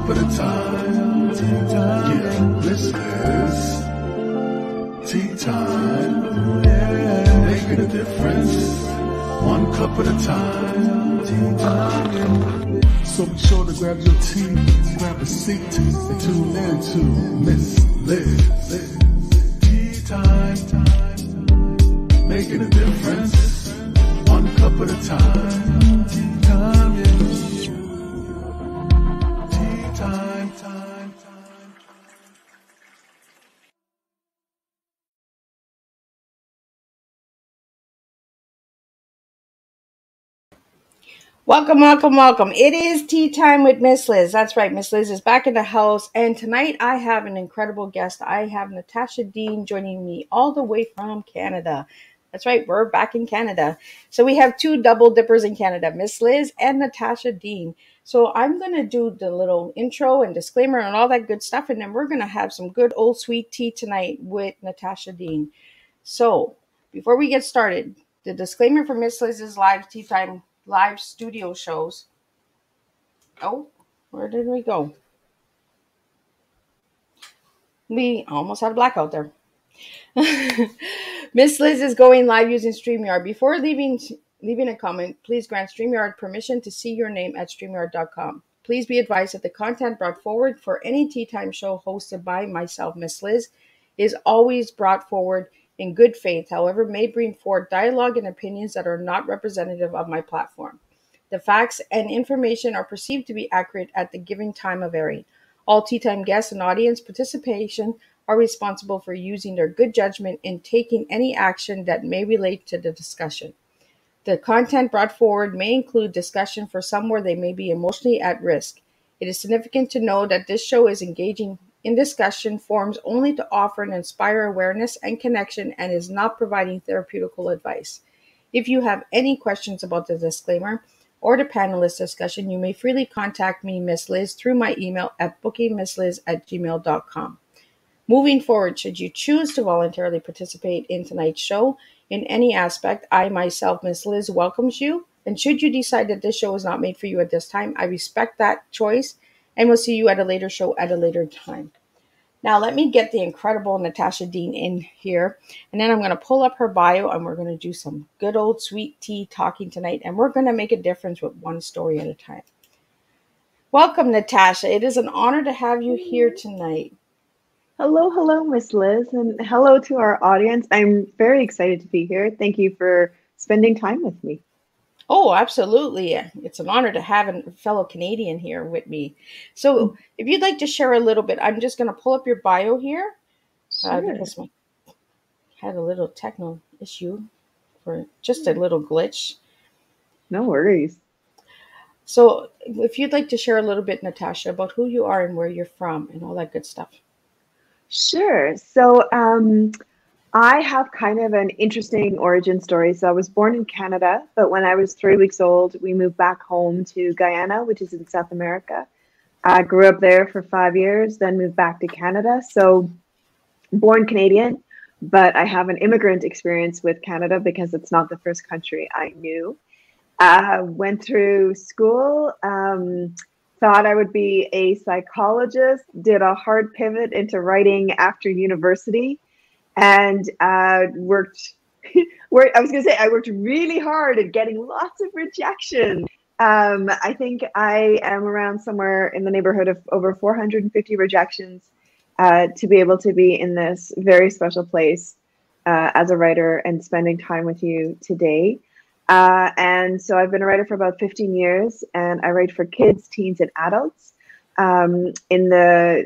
cup at a time. Tea time. Yeah, this is tea time. Yeah, making a difference. One cup at a time. Tea time. So be sure to grab your tea, grab a seat, and tune in to Miss Liz. Tea time. Making a difference. One cup at a time. Tea time. Yeah. Tea time. Welcome, welcome, welcome. It is tea time with Miss Liz. That's right, Miss Liz is back in the house. And tonight I have an incredible guest. I have Natasha Deen joining me all the way from Canada. That's right, we're back in Canada. So we have two double dippers in Canada, Miss Liz and Natasha Deen. So I'm going to do the little intro and disclaimer and all that good stuff. And then we're going to have some good old sweet tea tonight with Natasha Deen. So before we get started, the disclaimer for Miss Liz's live tea time live studio shows. Oh, where did we go? We almost had a blackout there. Miss Liz is going live using StreamYard. Before leaving a comment, please grant StreamYard permission to see your name at StreamYard.com. Please be advised that the content brought forward for any tea time show hosted by myself, Miss Liz, is always brought forward in good faith, however, may bring forward dialogue and opinions that are not representative of my platform. The facts and information are perceived to be accurate at the given time of airing. All tea time guests and audience participation are responsible for using their good judgment in taking any action that may relate to the discussion. The content brought forward may include discussion for some where they may be emotionally at risk. It is significant to know that this show is engaging in discussion forums only to offer and inspire awareness and connection and is not providing therapeutical advice. If you have any questions about the disclaimer or the panelist discussion, you may freely contact me, Miss Liz, through my email at bookingmissliz@gmail.com. Moving forward, should you choose to voluntarily participate in tonight's show in any aspect, I myself, Miss Liz, welcomes you. And should you decide that this show is not made for you at this time, I respect that choice and we'll see you at a later show at a later time. Now, let me get the incredible Natasha Deen in here, and then I'm going to pull up her bio, and we're going to do some good old sweet tea talking tonight, and we're going to make a difference with one story at a time. Welcome, Natasha. It is an honor to have you here tonight. Hello, Miss Liz, and hello to our audience. I'm very excited to be here. Thank you for spending time with me. Oh, absolutely. It's an honor to have a fellow Canadian here with me. So if you'd like to share a little bit, I'm just going to pull up your bio here. Sure. Because I had a little technical issue for just a little glitch. No worries. So if you'd like to share a little bit, Natasha, about who you are and where you're from and all that good stuff. Sure. So I have kind of an interesting origin story. So I was born in Canada, but when I was 3 weeks old, we moved back home to Guyana, which is in South America. I grew up there for 5 years, then moved back to Canada. So born Canadian, but I have an immigrant experience with Canada because it's not the first country I knew. Went through school, thought I would be a psychologist, did a hard pivot into writing after university. And worked really hard at getting lots of rejection. I think I am around somewhere in the neighborhood of over 450 rejections to be able to be in this very special place as a writer and spending time with you today. And so I've been a writer for about 15 years, and I write for kids, teens, and adults. In the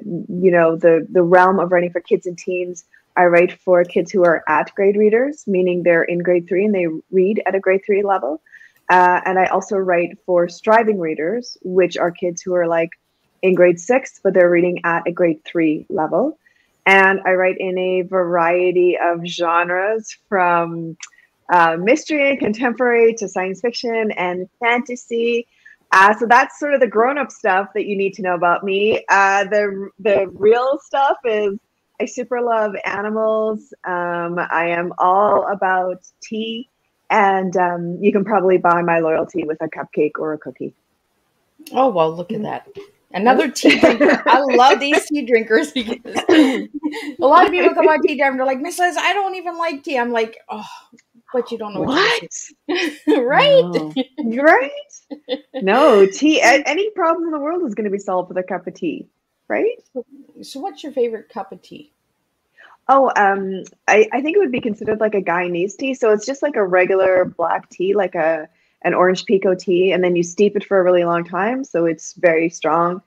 realm of writing for kids and teens, I write for kids who are at grade readers, meaning they're in grade 3 and they read at a grade 3 level. And I also write for striving readers, which are kids who are like in grade 6, but they're reading at a grade 3 level. And I write in a variety of genres from mystery and contemporary to science fiction and fantasy. So that's sort of the grown-up stuff that you need to know about me. The real stuff is I super love animals. I am all about tea, and you can probably buy my loyalty with a cupcake or a cookie. Oh, well, look at that. Another tea drinker. I love these tea drinkers because a lot of people come on tea time. They're like, Miss Liz, I don't even like tea. I'm like, oh, but you don't know what you're missing. Right? No. Right? No, tea. Any problem in the world is going to be solved with a cup of tea, right? So what's your favorite cup of tea? Oh, I think it would be considered like a Guyanese tea. So it's just like a regular black tea, like an orange pekoe tea, and then you steep it for a really long time, so it's very strong.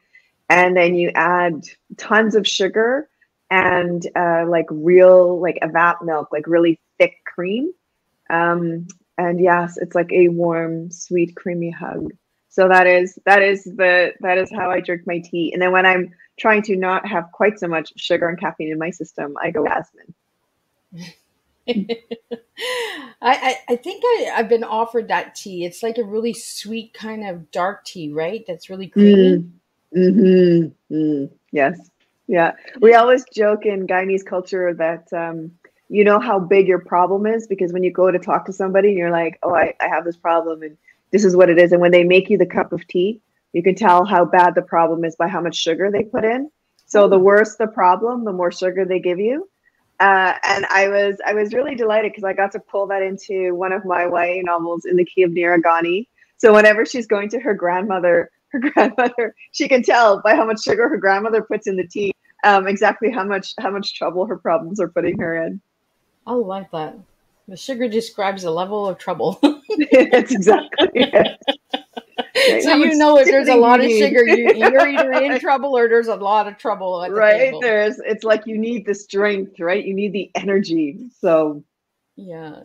And then you add tons of sugar and like real like evap milk, like really thick cream. And yes, it's like a warm, sweet, creamy hug. So that is how I drink my tea. And then when I'm trying to not have quite so much sugar and caffeine in my system, I go jasmine. I think I've been offered that tea. It's like a really sweet kind of dark tea, right? That's really creamy. Yes. Yeah. We always joke in Guyanese culture that you know how big your problem is, because when you go to talk to somebody and you're like, oh, I have this problem and this is what it is. And when they make you the cup of tea, you can tell how bad the problem is by how much sugar they put in. So the worse the problem, the more sugar they give you. And I was really delighted because I got to pull that into one of my YA novels, In the Key of Niragani. So whenever she's going to her grandmother, she can tell by how much sugar her grandmother puts in the tea, exactly how much trouble her problems are putting her in. I like that. The sugar describes the level of trouble. That's exactly it. Right? So you know if there's a lot of sugar, you're either in trouble or there's a lot of trouble at the table. It's like you need the strength, right? You need the energy. So yeah.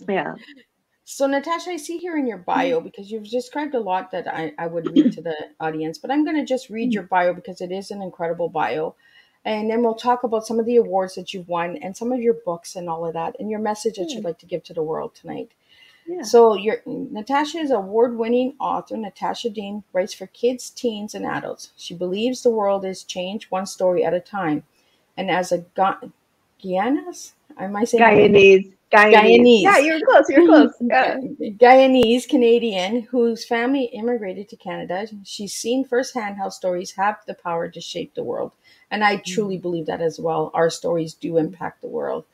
So Natasha, I see here in your bio, because you've described a lot that I would read to the audience, but I'm going to just read your bio because it is an incredible bio. And then we'll talk about some of the awards that you've won and some of your books and all of that and your message that you'd like to give to the world tonight. Yeah. So Natasha is an award-winning author. Natasha Deen writes for kids, teens, and adults. She believes the world is changed one story at a time. And as a Guyanese? Am I saying Guyanese. Guyanese. Yeah, you're close. Yeah. Guyanese-Canadian whose family immigrated to Canada. She's seen firsthand how stories have the power to shape the world. And I truly believe that as well. Our stories do impact the world.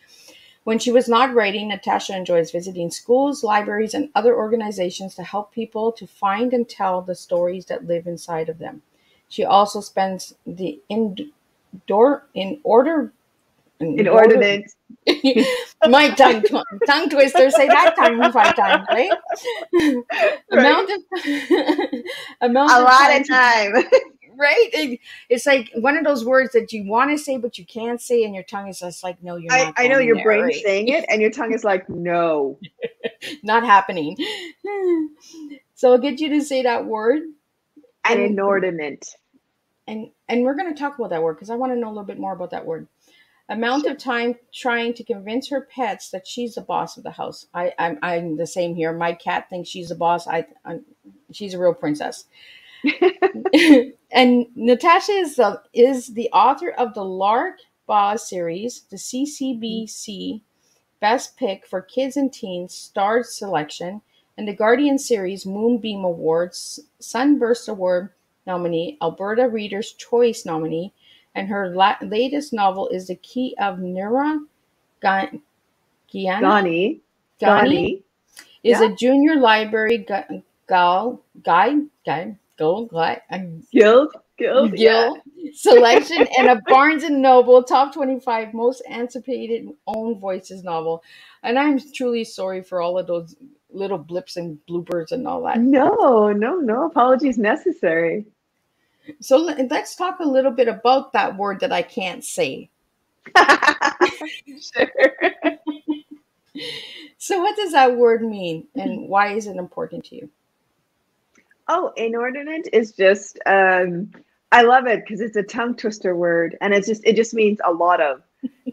When she was not writing, Natasha enjoys visiting schools, libraries, and other organizations to help people to find and tell the stories that live inside of them. She also spends the inordinate. My tongue twister. Say that 5 times, right? Amount a lot of time. Right? It's like one of those words that you want to say, but you can't say, and your tongue is just like, no, you're not. I know your brain's saying it, and your tongue is like, no. Not happening. So I'll get you to say that word. An inordinate. And we're going to talk about that word because I want to know a little bit more about that word. Amount of time trying to convince her pets that she's the boss of the house. I'm the same here. My cat thinks she's the boss. She's a real princess. And Natasha is the author of the Lark Baugh series, the CCBC Best Pick for Kids and Teens Stars Selection, and the Guardian series Moonbeam Awards Sunburst Award nominee, Alberta Reader's Choice nominee, and her latest novel is The Key of Niragani. Is a junior library guide Guild selection and a Barnes & Noble top 25 most anticipated own voices novel. And I'm truly sorry for all of those little blips and bloopers and all that. No apologies necessary. So let's talk a little bit about that word that I can't say. Sure. So what does that word mean and why is it important to you? Oh, inordinate is just, I love it because it's a tongue twister word and it just means a lot of,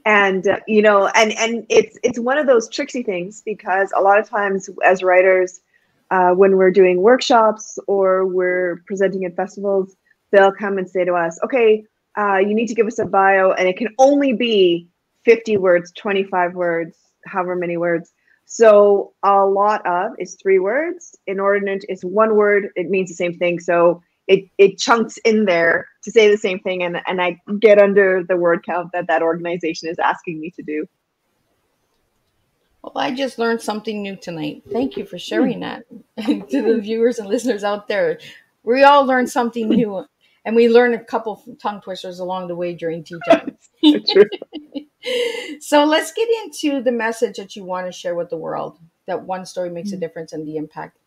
and, and it's one of those tricksy things because a lot of times as writers, when we're doing workshops or we're presenting at festivals, they'll come and say to us, okay, you need to give us a bio and it can only be 50 words, 25 words, however many words. So a lot of is 3 words. Inordinate is 1 word. It means the same thing. So it chunks in there to say the same thing, and I get under the word count that organization is asking me to do. Well, I just learned something new tonight. Thank you for sharing that to the viewers and listeners out there. We all learned something new, and we learned a couple tongue twisters along the way during tea time. True. So let's get into the message that you want to share with the world, that one story makes a difference and the impact.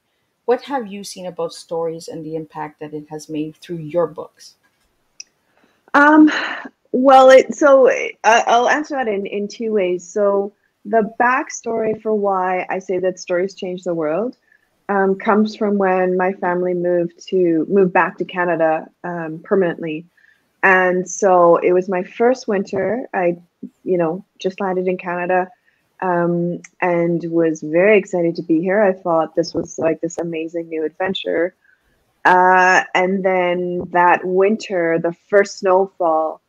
What have you seen about stories and the impact that it has made through your books? Well, I'll answer that in two ways. So the backstory for why I say that stories change the world comes from when my family moved back to Canada permanently. And so it was my first winter. I, just landed in Canada and was very excited to be here. I thought this was like this amazing new adventure. And then that winter, the first snowfall,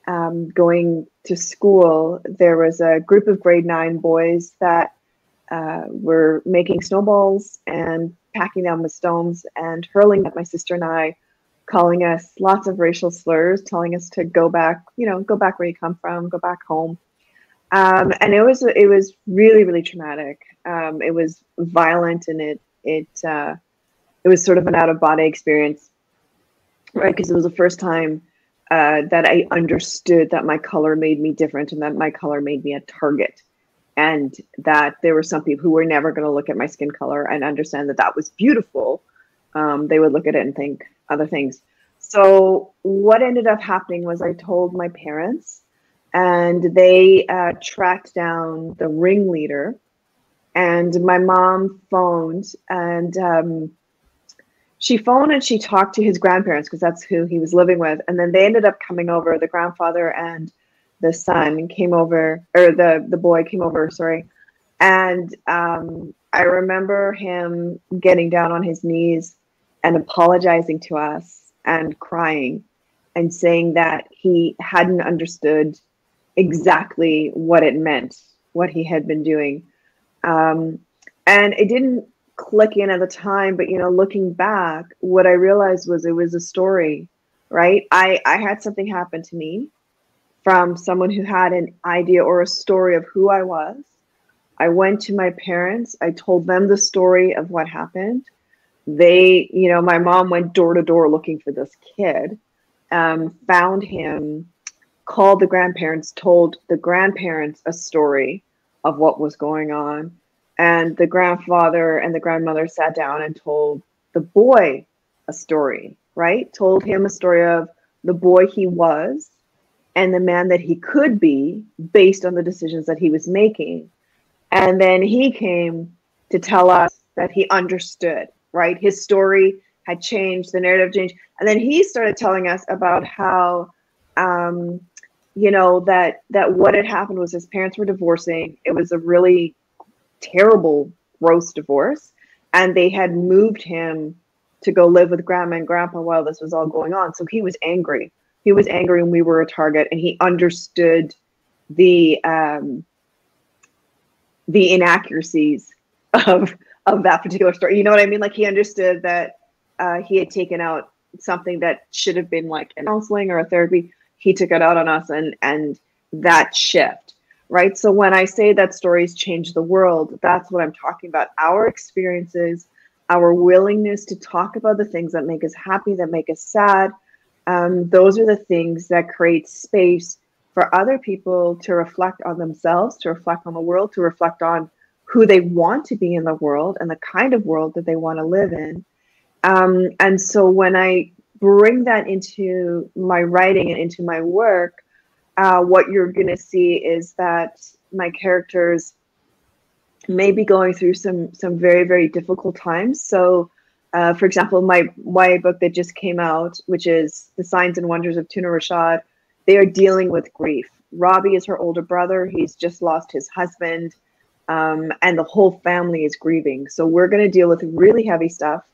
going to school, there was a group of grade 9 boys that were making snowballs and packing them with stones and hurling at my sister and I, calling us lots of racial slurs, telling us to go back, go back where you come from, go back home. And it was really, really traumatic. It was violent, and it was sort of an out-of-body experience, right? Because it was the first time that I understood that my color made me different, and that my color made me a target, and that there were some people who were never going to look at my skin color and understand that that was beautiful. They would look at it and think other things. So what ended up happening was I told my parents, and they tracked down the ringleader, and my mom phoned, and she phoned and she talked to his grandparents, because that's who he was living with. And then they ended up coming over. The grandfather and the son came over, or the boy came over, sorry. And I remember him getting down on his knees and apologizing to us and crying and saying that he hadn't understood exactly what it meant, what he had been doing. And it didn't click in at the time, but looking back, what I realized was it was a story, right? I had something happen to me from someone who had an idea or a story of who I was. I went to my parents, I told them the story of what happened. They, my mom went door to door looking for this kid, found him, called the grandparents, told the grandparents a story of what was going on. And the grandfather and the grandmother sat down and told the boy a story, right? Told him a story of the boy he was and the man that he could be based on the decisions that he was making. And then he came to tell us that he understood, right? His story had changed, the narrative changed. And then he started telling us about how, that what had happened was his parents were divorcing. It was a really terrible, gross divorce, and they had moved him to go live with grandma and grandpa while this was all going on. So he was angry. He was angry, and we were a target, and he understood the inaccuracies of that particular story. You know what I mean? Like, he understood that he had taken out something that should have been like a counseling or a therapy. He took it out on us, and that shift. Right. So when I say that stories change the world, that's what I'm talking about. Our experiences, our willingness to talk about the things that make us happy, that make us sad. Those are the things that create space for other people to reflect on themselves, to reflect on the world, to reflect on who they want to be in the world and the kind of world that they want to live in. And so when I bring that into my writing and into my work, what you're going to see is that my characters may be going through some very, very difficult times. So, for example, my YA book that just came out, which is The Signs and Wonders of Tuna Rashad, they are dealing with grief. Robbie is her older brother. He's just lost his husband, and the whole family is grieving. So we're going to deal with really heavy stuff,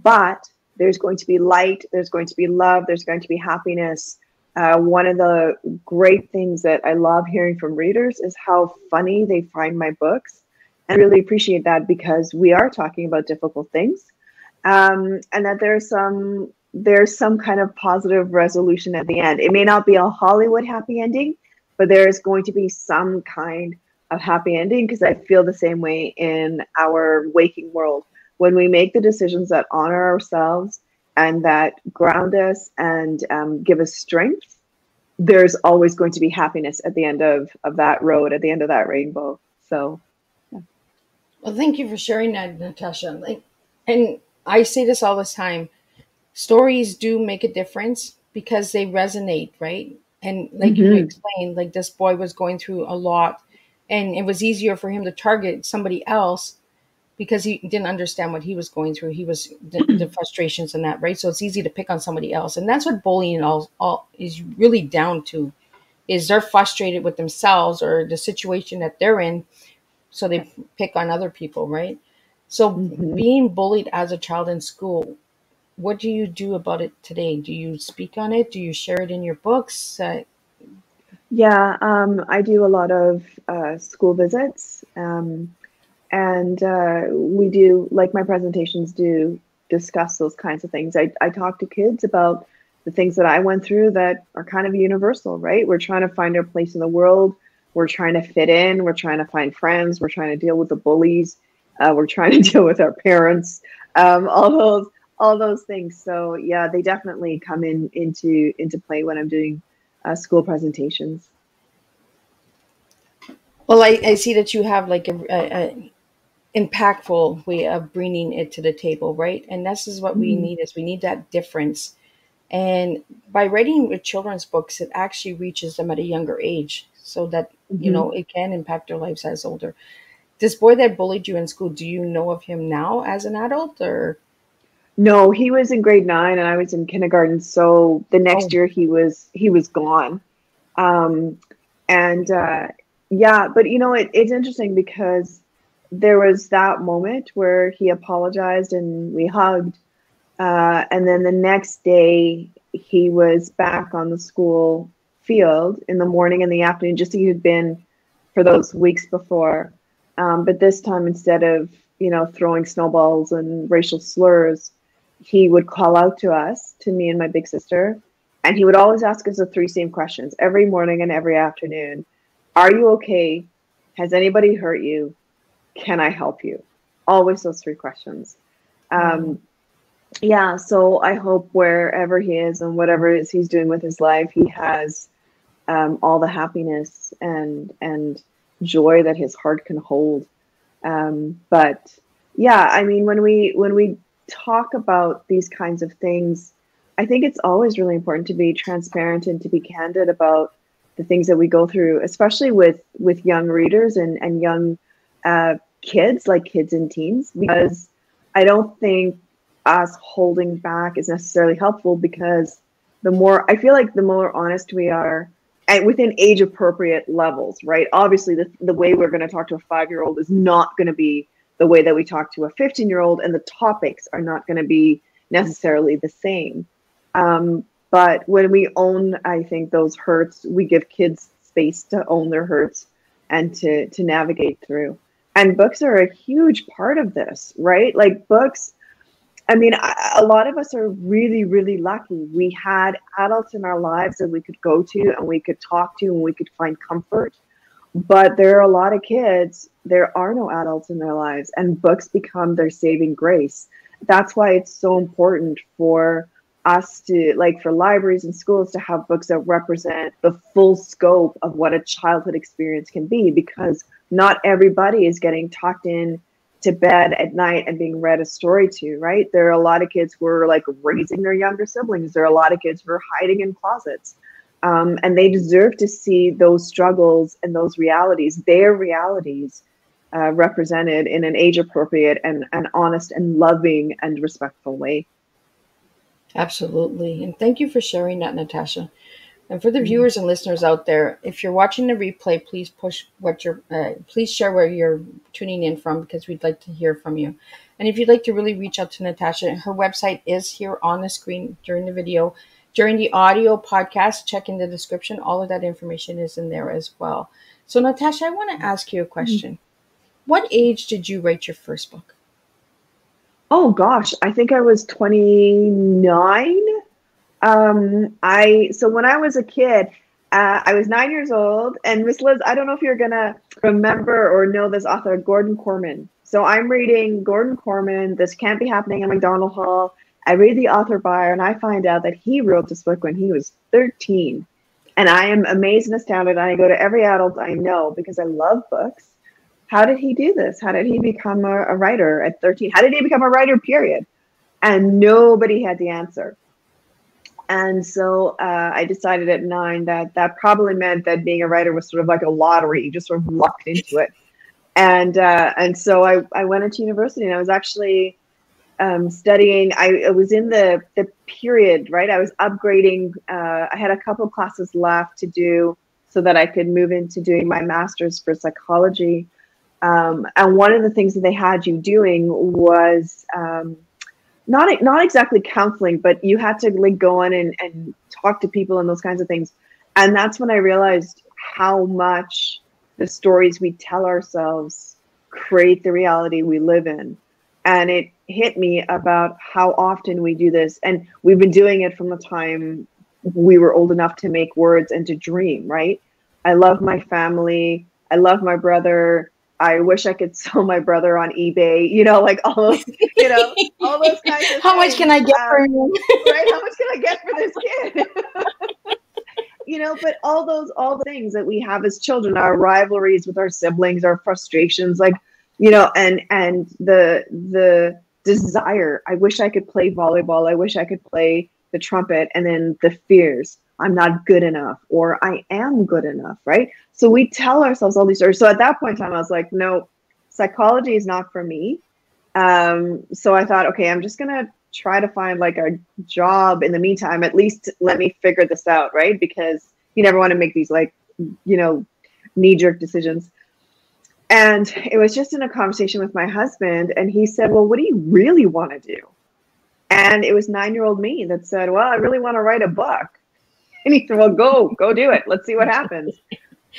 but there's going to be light, there's going to be love, there's going to be happiness. One of the great things that I love hearing from readers is how funny they find my books. And I really appreciate that, because we are talking about difficult things. And that there's some there's some kind of positive resolution at the end. It may not be a Hollywood happy ending, but there's going to be some kind of happy ending, because I feel the same way in our waking world. When we make the decisions that honor ourselves and that ground us and give us strength, there's always going to be happiness at the end of that road, at the end of that rainbow. So, yeah. Well, thank you for sharing that, Natasha. And I say this all the time. Stories do make a difference because they resonate, right? And like you Mm-hmm. explained, like this boy was going through a lot, and it was easier for him to target somebody else because he didn't understand what he was going through. He was the frustrations and that, right? So it's easy to pick on somebody else, and that's what bullying all is really down to. Is they're frustrated with themselves or the situation that they're in, so they pick on other people, right? So Mm-hmm. being bullied as a child in school, what do you do about it today? Do you speak on it? Do you share it in your books? Yeah, I do a lot of school visits, and we do, like, my presentations do discuss those kinds of things. I talk to kids about the things that I went through that are kind of universal, right? We're trying to find our place in the world. We're trying to fit in. We're trying to find friends. We're trying to deal with the bullies. We're trying to deal with our parents. All those things. So yeah, they definitely come into play when I'm doing school presentations. Well, I see that you have like a impactful way of bringing it to the table, right? And this is what we Mhm. need, is we need that difference. And by writing with children's books, it actually reaches them at a younger age so that, Mhm. it can impact their lives as older. This boy that bullied you in school, do you know of him now as an adult or? No, he was in grade 9 and I was in kindergarten. So the next Oh, year he was gone. Um, and yeah, but it's interesting because there was that moment where he apologized and we hugged. And then the next day he was back on the school field in the morning and the afternoon, just as he had been for those weeks before. But this time, instead of throwing snowballs and racial slurs, he would call out to us, to me and my big sister, and he would always ask us the three same questions every morning and every afternoon. Are you okay? Has anybody hurt you? Can I help you? Always those three questions. wow. Um, yeah, so I hope wherever he is and whatever it is he's doing with his life, he has all the happiness and joy that his heart can hold. But yeah, I mean, when we talk about these kinds of things, I think it's always really important to be transparent and to be candid about the things that we go through, especially with young readers and young kids, like kids and teens, because I don't think us holding back is necessarily helpful, because I feel like the more honest we are, and within age appropriate levels, right? Obviously, the way we're going to talk to a 5-year-old is not going to be the way that we talk to a 15-year-old, and the topics are not going to be necessarily the same. But when we own, I think, those hurts, we give kids space to own their hurts and to navigate through. And books are a huge part of this, right? Like, books, I mean, a lot of us are really, really lucky. We had adults in our lives that we could go to and we could talk to and we could find comfort. But there are a lot of kids, there are no adults in their lives, and books become their saving grace. That's why it's so important for us to, like, for libraries and schools to have books that represent the full scope of what a childhood experience can be, because not everybody is getting tucked in to bed at night and being read a story to, right? There are a lot of kids who are like raising their younger siblings. There are a lot of kids who are hiding in closets. And they deserve to see those struggles and those realities, their realities, represented in an age appropriate and honest and loving and respectful way. Absolutely. And thank you for sharing that, Natasha. And for the Mhm. viewers and listeners out there, if you're watching the replay, please please share where you're tuning in from, because we'd like to hear from you. And if you'd like to really reach out to Natasha, her website is here on the screen during the video. During the audio podcast, check in the description. All of that information is in there as well. So, Natasha, I want to ask you a question. What age did you write your first book? Oh gosh, I think I was 29. So when I was a kid, I was 9 years old, and Miss Liz, I don't know if you're gonna remember or know this author, Gordon Corman. So I'm reading Gordon Corman, This Can't Be Happening in McDonald Hall. I read the author bio, and I find out that he wrote this book when he was 13. And I am amazed and astounded. I go to every adult I know because I love books. How did he do this? How did he become a writer at 13? How did he become a writer, period? And nobody had the answer. And so I decided at 9 that that probably meant that being a writer was sort of like a lottery. You just sort of lucked into it. And so I went into university, and I was actually studying. I was in the period, right? I was upgrading. I had a couple classes left to do so that I could move into doing my master's for psychology. And one of the things that they had you doing was not exactly counseling, but you had to like go in and talk to people and those kinds of things. And that's when I realized how much the stories we tell ourselves create the reality we live in. And it hit me about how often we do this. And we've been doing it from the time we were old enough to make words and to dream, right? I love my family. I love my brother. I wish I could sell my brother on eBay, like all those, all those kinds of How much can I get for him? Right? How much can I get for this kid? But all the things that we have as children, our rivalries with our siblings, our frustrations, and the desire. I wish I could play volleyball. I wish I could play the trumpet. And then the fears. I'm not good enough, or I am good enough, right? So we tell ourselves all these stories. So at that point in time, I was like, no, psychology is not for me. So I thought, okay, I'm just going to try to find like a job in the meantime. At least let me figure this out, right? Because you never want to make these like, knee-jerk decisions. And it was just in a conversation with my husband, and he said, well, what do you really want to do? And it was 9-year-old me that said, well, I really want to write a book. And he said, well, go do it. Let's see what happens.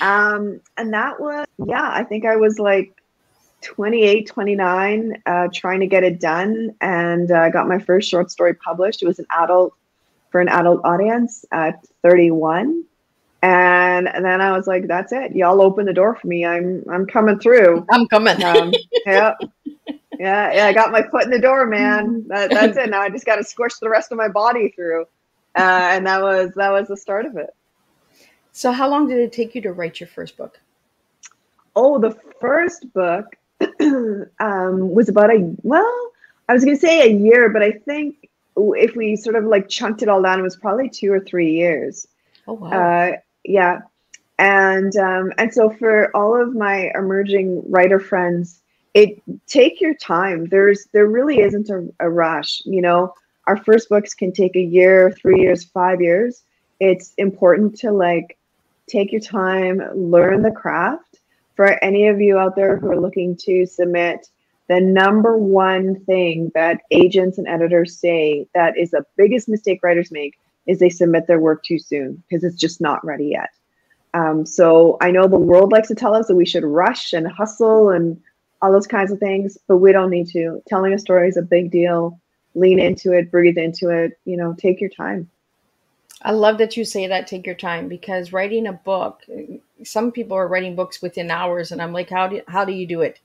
And that was, I think I was like 28, 29, trying to get it done. And I got my first short story published. It was for an adult audience at 31. And then I was like, that's it. Y'all open the door for me. I'm coming through. I'm coming. Yeah. I got my foot in the door, man. That's it. Now I just got to squish the rest of my body through. And that was the start of it. So how long did it take you to write your first book? Oh, the first book was about I was going to say a year, but I think if we sort of like chunked it all down, it was probably 2 or 3 years. Oh, wow. Yeah. And so for all of my emerging writer friends, take your time. There really isn't a rush. Our first books can take a year, 3 years, 5 years. It's important to like take your time, learn the craft. For any of you out there who are looking to submit, the number one thing that agents and editors say that is the biggest mistake writers make is they submit their work too soon because it's just not ready yet. So I know the world likes to tell us that we should rush and hustle and all those kinds of things, but we don't need to. Telling a story is a big deal. Lean into it, breathe into it, take your time. I love that you say that, take your time, because writing a book, some people are writing books within hours, and I'm like, how do you do it?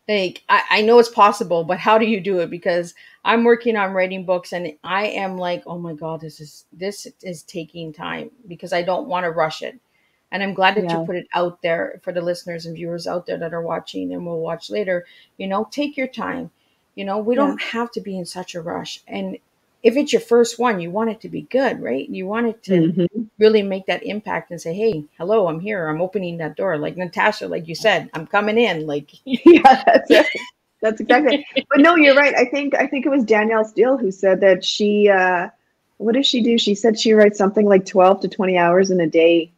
Like, I know it's possible, but how do you do it? Because I'm working on writing books, and I am like, oh my God, this is taking time, because I don't want to rush it. And I'm glad that you put it out there for the listeners and viewers out there that are watching and will watch later. Take your time. We don't have to be in such a rush. And if it's your first one, you want it to be good, right? You want it to really make that impact and say, hey, hello, I'm here. I'm opening that door. Like Natasha, like you said, I'm coming in. Like, that's it. That's exactly it. But no, you're right. I think it was Danielle Steele who said that she, what does she do? She said she writes something like 12 to 20 hours in a day.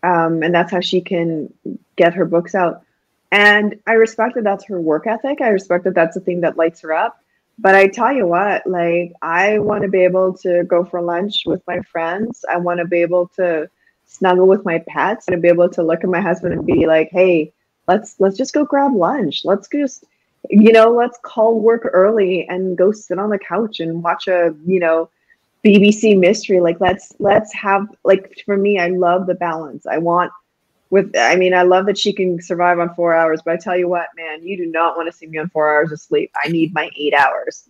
And that's how she can get her books out. And I respect that that's her work ethic. I respect that that's the thing that lights her up. But I tell you what, like, I want to be able to go for lunch with my friends. I want to be able to snuggle with my pets and be able to look at my husband and be like, hey, let's just go grab lunch. Let's just, let's call work early and go sit on the couch and watch a, BBC mystery. Like let's have, like, for me, I love the balance. I love that she can survive on 4 hours, but I tell you what, man, you do not want to see me on 4 hours of sleep. I need my 8 hours,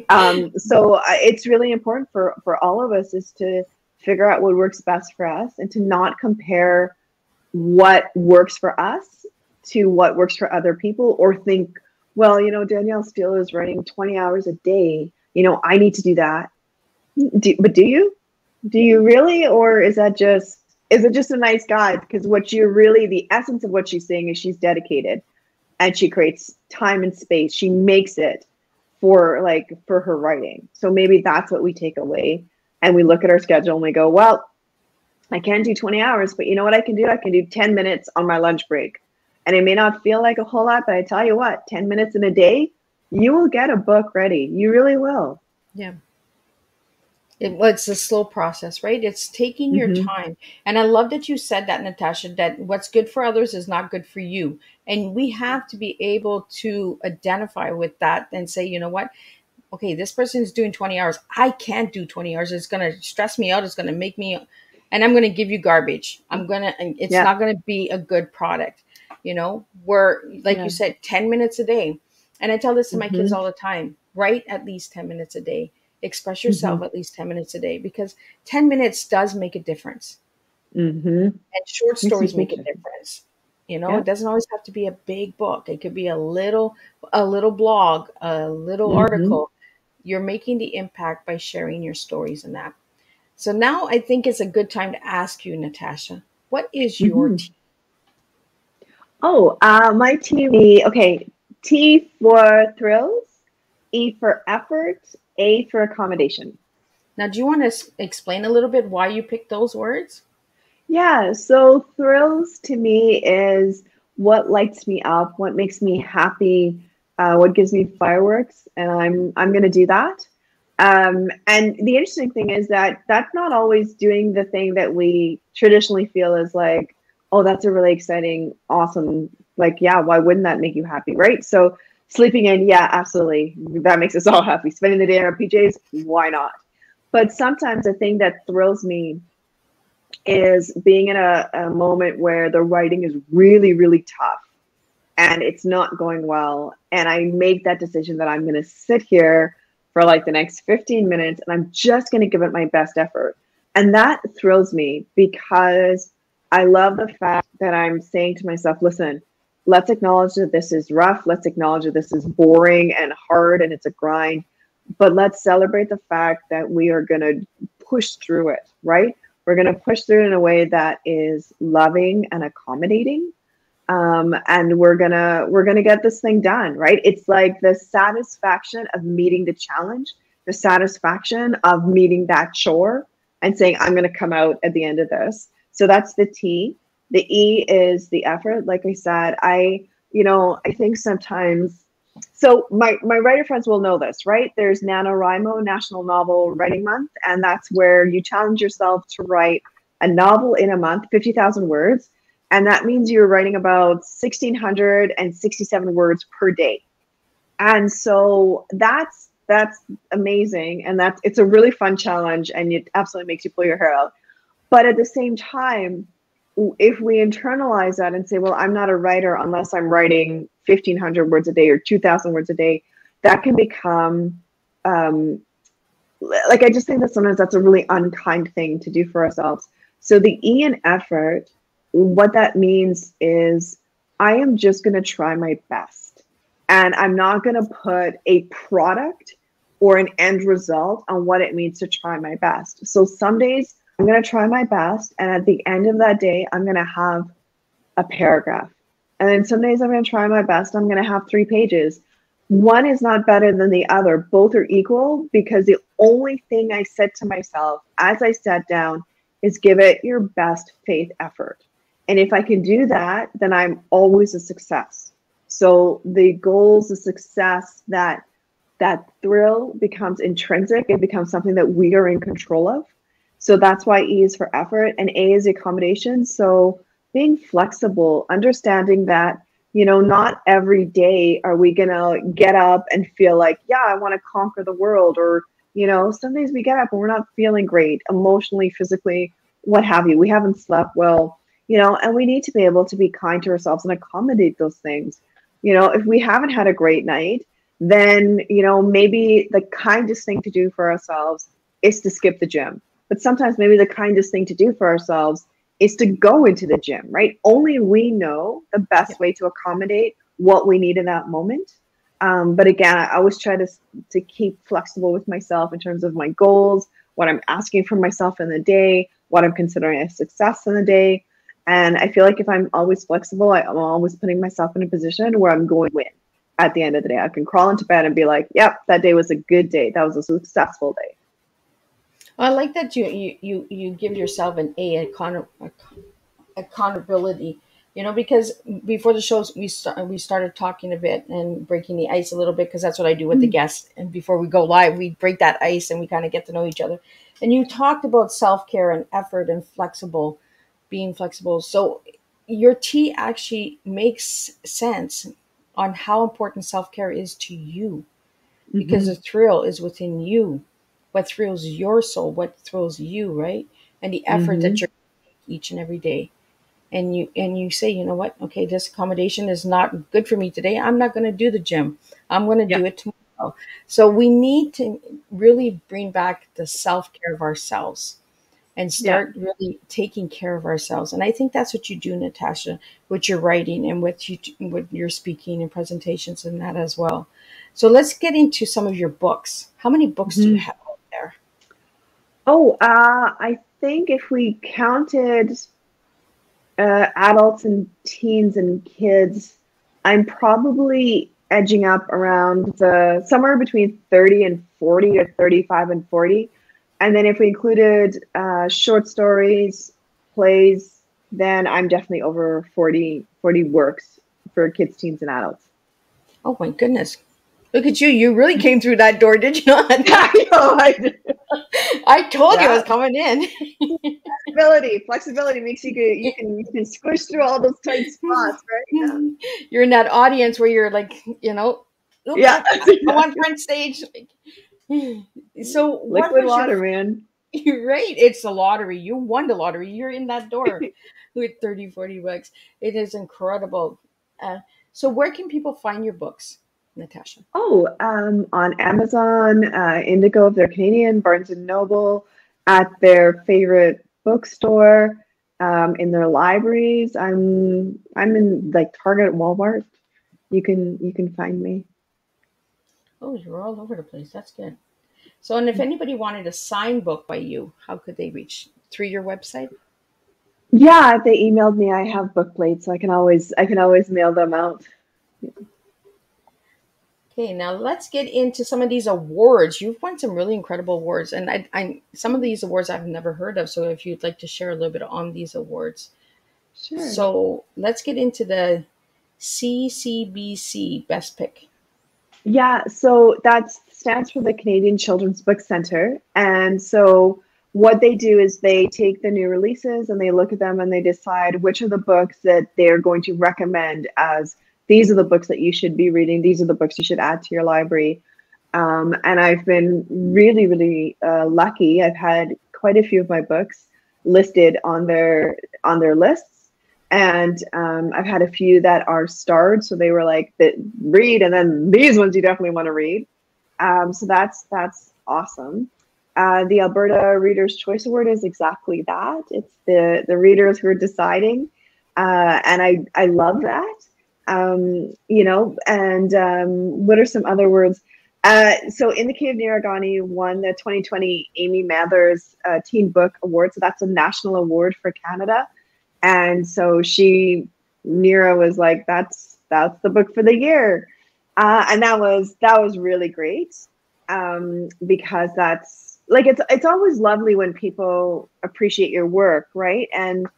it's really important for all of us is to figure out what works best for us and to not compare what works for us to what works for other people, or think, well, Danielle Steele is writing 20 hours a day. I need to do that. But do you? Do you really? Or is it just a nice guide? Because the essence of what she's saying is she's dedicated and she creates time and space. She makes it for her writing. So maybe that's what we take away. And we look at our schedule and we go, well, I can't do 20 hours, but you know what I can do? I can do 10 minutes on my lunch break. And it may not feel like a whole lot, but I tell you what, 10 minutes in a day, you will get a book ready. You really will. Yeah. It's a slow process, right? It's taking your time. And I love that you said that, Natasha, that what's good for others is not good for you. And we have to be able to identify with that and say, you know what? Okay, this person is doing 20 hours. I can't do 20 hours. It's going to stress me out. It's going to make me, and I'm going to give you garbage. It's not going to be a good product. Where, like you said, 10 minutes a day. And I tell this to my kids all the time, write at least 10 minutes a day. Express yourself at least 10 minutes a day, because 10 minutes does make a difference. And short stories make a difference. It doesn't always have to be a big book. It could be a little blog, a little article. You're making the impact by sharing your stories and that. So now I think it's a good time to ask you, Natasha, what is your tea? Oh, my tea. Okay. T for thrills, E for effort, A for accommodation. Now, do you want to explain a little bit why you picked those words? Yeah. So thrills to me is what lights me up, what makes me happy, what gives me fireworks, and I'm going to do that. And the interesting thing is that that's not always doing the thing that we traditionally feel is like, oh, that's a really exciting, awesome, why wouldn't that make you happy, right? So sleeping in, yeah, absolutely. That makes us all happy. Spending the day in our PJs, why not? But sometimes the thing that thrills me is being in a moment where the writing is really, really tough and it's not going well. And I make that decision that I'm going to sit here for the next 15 minutes and I'm just going to give it my best effort. And that thrills me because I love the fact that I'm saying to myself, listen, let's acknowledge that this is rough. Let's acknowledge that this is boring and hard and it's a grind. But let's celebrate the fact that we are going to push through it, right? We're going to push through it in a way that is loving and accommodating. And we're gonna get this thing done, right? It's like the satisfaction of meeting the challenge, the satisfaction of meeting that chore and saying, I'm going to come out at the end of this. So that's the T. The E is the effort. Like I said, I think sometimes, so my writer friends will know this, right? There's NaNoWriMo, National Novel Writing Month, and that's where you challenge yourself to write a novel in a month, 50,000 words. And that means you're writing about 1,667 words per day. And so that's amazing. And it's a really fun challenge and it absolutely makes you pull your hair out. But at the same time, if we internalize that and say, well, I'm not a writer unless I'm writing 1,500 words a day or 2,000 words a day, that can become, I just think that sometimes that's a really unkind thing to do for ourselves. So the E in effort, what that means is I am just going to try my best. And I'm not going to put a product or an end result on what it means to try my best. So some days I'm going to try my best. And at the end of that day, I'm going to have a paragraph. And then some days I'm going to try my best. I'm going to have 3 pages. One is not better than the other. Both are equal because the only thing I said to myself as I sat down is give it your best faith effort. And if I can do that, then I'm always a success. So the goals, the success, that thrill becomes intrinsic. It becomes something that we are in control of. So that's why E is for effort and A is accommodation. So being flexible, understanding that You know, not every day are we going to get up and feel like, yeah, I want to conquer the world. Or, you know, some days we get up and we're not feeling great emotionally, physically, what have you. We haven't slept well, you know, and we need to be able to be kind to ourselves and accommodate those things. You know, if we haven't had a great night, then, you know, maybe the kindest thing to do for ourselves is to skip the gym. But sometimes maybe the kindest thing to do for ourselves is to go into the gym, right? Only we know the best way to accommodate what we need in that moment. But again, I always try to keep flexible with myself in terms of my goals, what I'm asking from myself in the day, what I'm considering a success in the day. And I feel like if I'm always flexible, I'm always putting myself in a position where I'm going to win at the end of the day. I can crawl into bed and be like, yep, that day was a good day. That was a successful day. I like that you give yourself an accountability, you know, because before the shows we started talking a bit and breaking the ice a little bit, because that's what I do with the guests. And before we go live, we break that ice and we kind of get to know each other. And you talked about self-care and effort and being flexible. So your tea actually makes sense on how important self-care is to you, because the thrill is within you. What thrills your soul, what thrills you, right? And the effort that you're each and every day. And you say, you know what? Okay, this accommodation is not good for me today. I'm not going to do the gym. I'm going to do it tomorrow. So we need to really bring back the self-care of ourselves and start really taking care of ourselves. And I think that's what you do, Natasha, with your writing and with your speaking and presentations and that as well. So let's get into some of your books. How many books do you have out there? Oh, I think if we counted adults and teens and kids, I'm probably edging up around somewhere between 30 and 40, or 35 and 40. And then if we included short stories, plays, then I'm definitely over 40 works for kids, teens, and adults. Oh my goodness. Look at you. You really came through that door, did you not? I know, I did. I told you I was coming in. Flexibility makes you can squish through all those tight spots, right? Yeah. You're in that audience where you're like, you know, Yeah, I want front stage. So what liquid was water, man. You're right. It's the lottery. You won the lottery. You're in that door with 30, 40 bucks. It is incredible. So where can people find your books, Natasha? Oh, on Amazon, Indigo if they're Canadian, Barnes and Noble, at their favorite bookstore, in their libraries. I'm in like Target, Walmart. You can find me. Oh, you're all over the place. That's good. So, and if anybody wanted a signed book by you, how could they reach? Through your website? Yeah, if they emailed me, I have book plates, so I can always mail them out. Yeah. Okay, now let's get into some of these awards. You've won some really incredible awards, and I some of these awards I've never heard of. So if you'd like to share a little bit on these awards. Sure. So let's get into the CCBC Best Pick. Yeah, so that stands for the Canadian Children's Book Center. And so what they do is they take the new releases and they look at them and they decide which are the books that they're going to recommend as these are the books that you should be reading. These are the books you should add to your library. And I've been really, really lucky. I've had quite a few of my books listed on their lists. And I've had a few that are starred, so they were like, read, and then these ones you definitely want to read. So that's awesome. The Alberta Readers' Choice Award is exactly that. It's the readers who are deciding, and I love that. You know, and what are some other words? So In the Cave of Narragansett won the 2020 Amy Mathers Teen Book Award. So that's a national award for Canada. And so Nira was like, that's the book for the year. And that was really great. Because that's like, it's always lovely when people appreciate your work. Right. And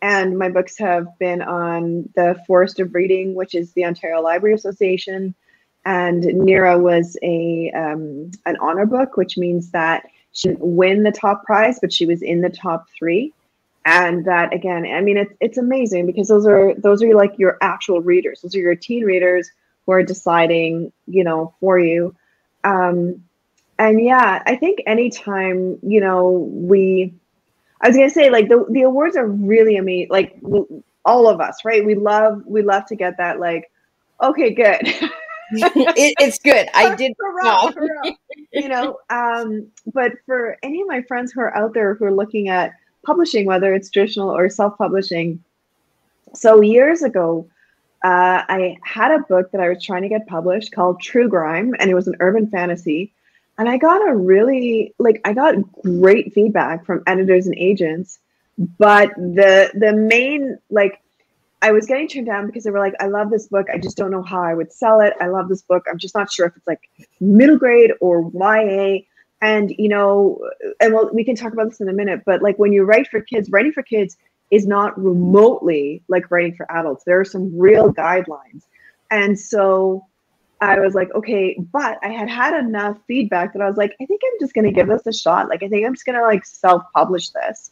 my books have been on the Forest of Reading, which is the Ontario Library Association. And Nira was an honor book, which means that she didn't win the top prize, but she was in the top 3. And that, again, I mean, it's amazing because those are like your actual readers. Those are your teen readers who are deciding, you know, for you. And yeah, I think anytime, you know, I was gonna say, like, the awards are really amazing. Like, all of us, right? We love to get that, like, okay, good. It's good. I did Hurrah, hurrah. You know, but for any of my friends who are out there who are looking at publishing, whether it's traditional or self-publishing, so years ago, I had a book that I was trying to get published called True Grime, and it was an urban fantasy. And I got I got great feedback from editors and agents, but the main, like, I was getting turned down because they were like, I love this book. I just don't know how I would sell it. I love this book. I'm just not sure if it's like middle grade or YA. And, you know, and well, we can talk about this in a minute, but like when you write for kids, writing for kids is not remotely like writing for adults. There are some real guidelines. And so I was like, okay, but I had enough feedback that I was like, I think I'm just going to give this a shot. Like, I think I'm just going to like self-publish this.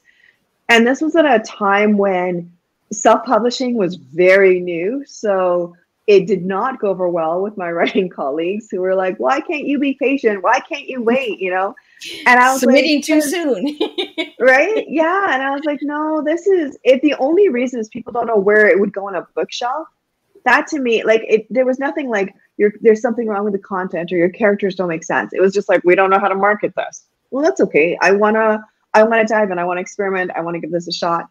And this was at a time when self-publishing was very new. So it did not go over well with my writing colleagues who were like, why can't you be patient? Why can't you wait? You know? And I was submitting like, too soon. right? Yeah. And I was like, no, this is it. The only reason is people don't know where it would go on a bookshelf. That to me, like, there was nothing like there's something wrong with the content or your characters don't make sense. It was just like, we don't know how to market this. Well, that's okay. I wanna dive in. I want to experiment. I want to give this a shot.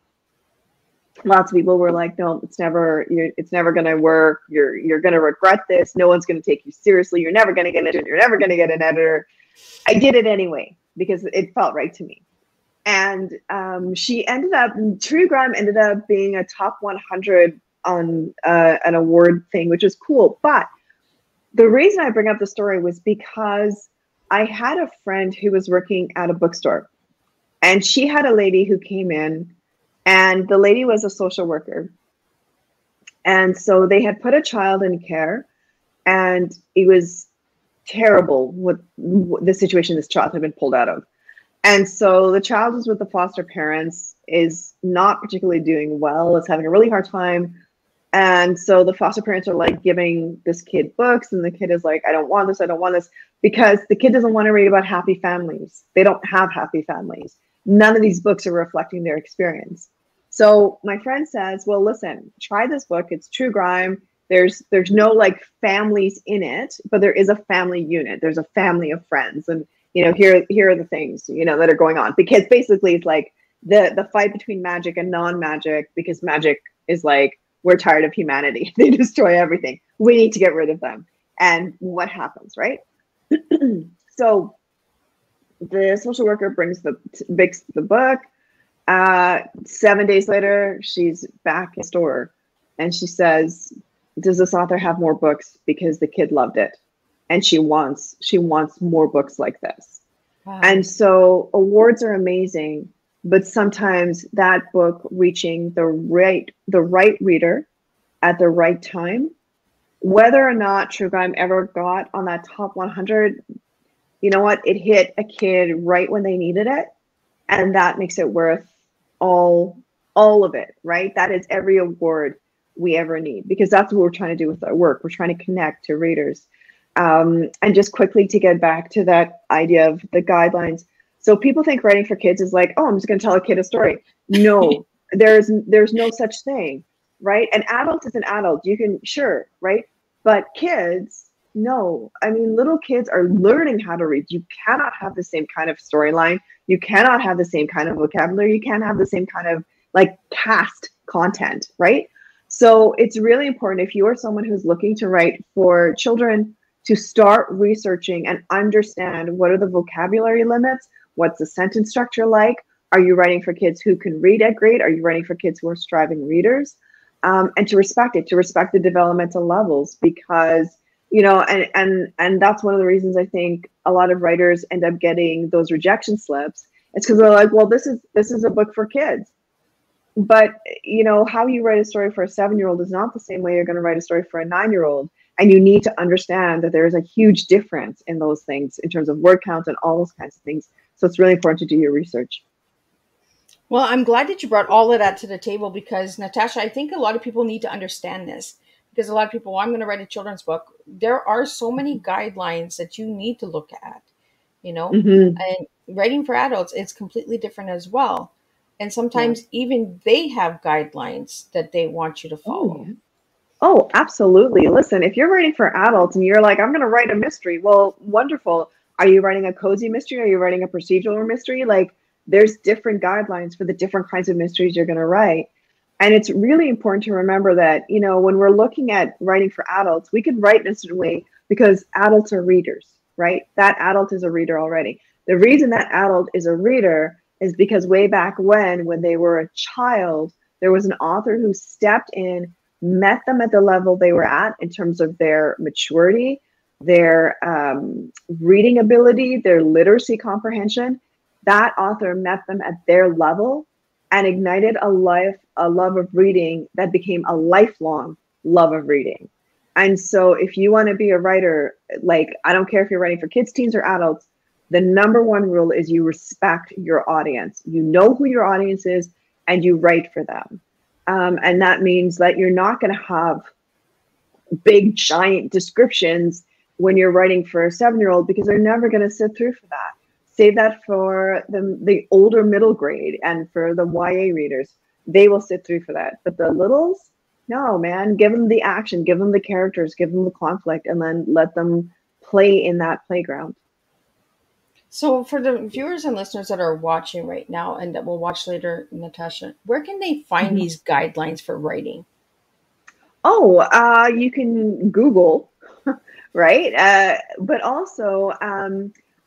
Lots of people were like, no, it's never going to work. You're going to regret this. No one's going to take you seriously. You're never going to get an editor. You're never going to get an editor. I did it anyway because it felt right to me. And True Grime ended up being a top 100 on an award thing, which was cool. But the reason I bring up the story was because I had a friend who was working at a bookstore, and she had a lady who came in, and the lady was a social worker. And so they had put a child in care, and it was terrible with the situation this child had been pulled out of. And so the child was with the foster parents, is not particularly doing well, is having a really hard time. And so the foster parents are like giving this kid books, and the kid is like, I don't want this, I don't want this, because the kid doesn't want to read about happy families. They don't have happy families. None of these books are reflecting their experience. So my friend says, well, listen, try this book. It's True Grime. There's no like families in it, but there is a family unit. There's a family of friends. And, you know, here are the things, you know, that are going on, because basically it's like the fight between magic and non-magic, because magic is like, we're tired of humanity. They destroy everything. We need to get rid of them. And what happens, right? So the social worker brings the book. 7 days later, she's back in the store, and she says, does this author have more books? Because the kid loved it, and she wants more books like this. Wow. And so awards are amazing, but sometimes that book reaching the right reader at the right time, whether or not True Grime ever got on that top 100, you know what? It hit a kid right when they needed it, and that makes it worth all of it, right? That is every award we ever need, because that's what we're trying to do with our work. We're trying to connect to readers. And just quickly to get back to that idea of the guidelines. So people think writing for kids is like, oh, I'm just going to tell a kid a story. No, there's no such thing, right? An adult is an adult. You can, sure, right? But kids, no. I mean, little kids are learning how to read. You cannot have the same kind of storyline. You cannot have the same kind of vocabulary. You can't have the same kind of like cast content, right? So it's really important, if you are someone who's looking to write for children, to start researching and understand what are the vocabulary limits, what's the sentence structure like. Are you writing for kids who can read at grade? Are you writing for kids who are striving readers? And to respect it, to respect the developmental levels, because, you know, and that's one of the reasons I think a lot of writers end up getting those rejection slips. It's because they're like, well, this is a book for kids. But, you know, how you write a story for a 7-year-old is not the same way you're going to write a story for a 9-year-old. And you need to understand that there is a huge difference in those things in terms of word count and all those kinds of things. So it's really important to do your research. Well, I'm glad that you brought all of that to the table because, Natasha, I think a lot of people need to understand this because a lot of people, well, I'm going to write a children's book. There are so many guidelines that you need to look at, you know, Hmm. and writing for adults, it's completely different as well. And Yeah. sometimes even they have guidelines that they want you to Oh, follow. yeah. Oh, absolutely. Listen, if you're writing for adults and you're like, I'm going to write a mystery, well, wonderful. Are you writing a cozy mystery? Are you writing a procedural mystery? Like, there's different guidelines for the different kinds of mysteries you're going to write. And it's really important to remember that, you know, when we're looking at writing for adults, we can write in a certain way because adults are readers, right? That adult is a reader already. The reason that adult is a reader is because way back when they were a child, there was an author who stepped in, met them at the level they were at in terms of their maturity, their reading ability, their literacy comprehension. That author met them at their level and ignited a love of reading that became a lifelong love of reading. And so if you want to be a writer, like, I don't care if you're writing for kids, teens, or adults, the number one rule is you respect your audience. You know who your audience is and you write for them. And that means that you're not going to have big, giant descriptions when you're writing for a 7-year-old because they're never going to sit through for that. Save that for the older middle grade and for the YA readers. They will sit through for that. But the littles, no, man, give them the action, give them the characters, give them the conflict, and then let them play in that playground. So, for the viewers and listeners that are watching right now and that will watch later, Natasha, where can they find Mhm. these guidelines for writing? Oh, you can Google, right? But also,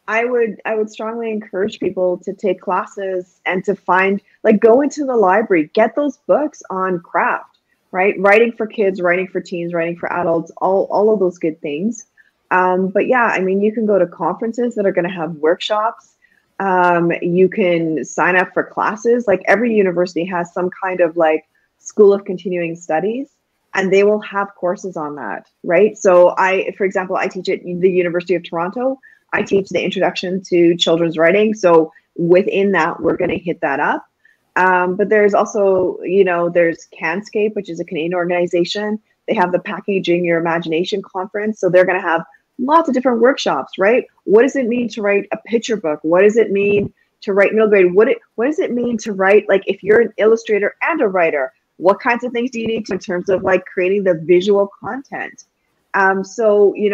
I would strongly encourage people to take classes and to find, like, go into the library, get those books on craft, right? Writing for kids, writing for teens, writing for adults, all of those good things. But yeah, I mean, you can go to conferences that are going to have workshops. You can sign up for classes. Like, every university has some kind of like school of continuing studies, and they will have courses on that, right? So for example, I teach at the University of Toronto. I teach the introduction to children's writing. So within that, we're going to hit that up. But there's also, there's Canscape, which is a Canadian organization. They have the Packaging Your Imagination conference. So they're going to have lots of different workshops, right? What does it mean to write a picture book? What does it mean to write middle grade? What does it mean to write, like, if you're an illustrator and a writer, what kinds of things do you need to in terms of like creating the visual content? So, you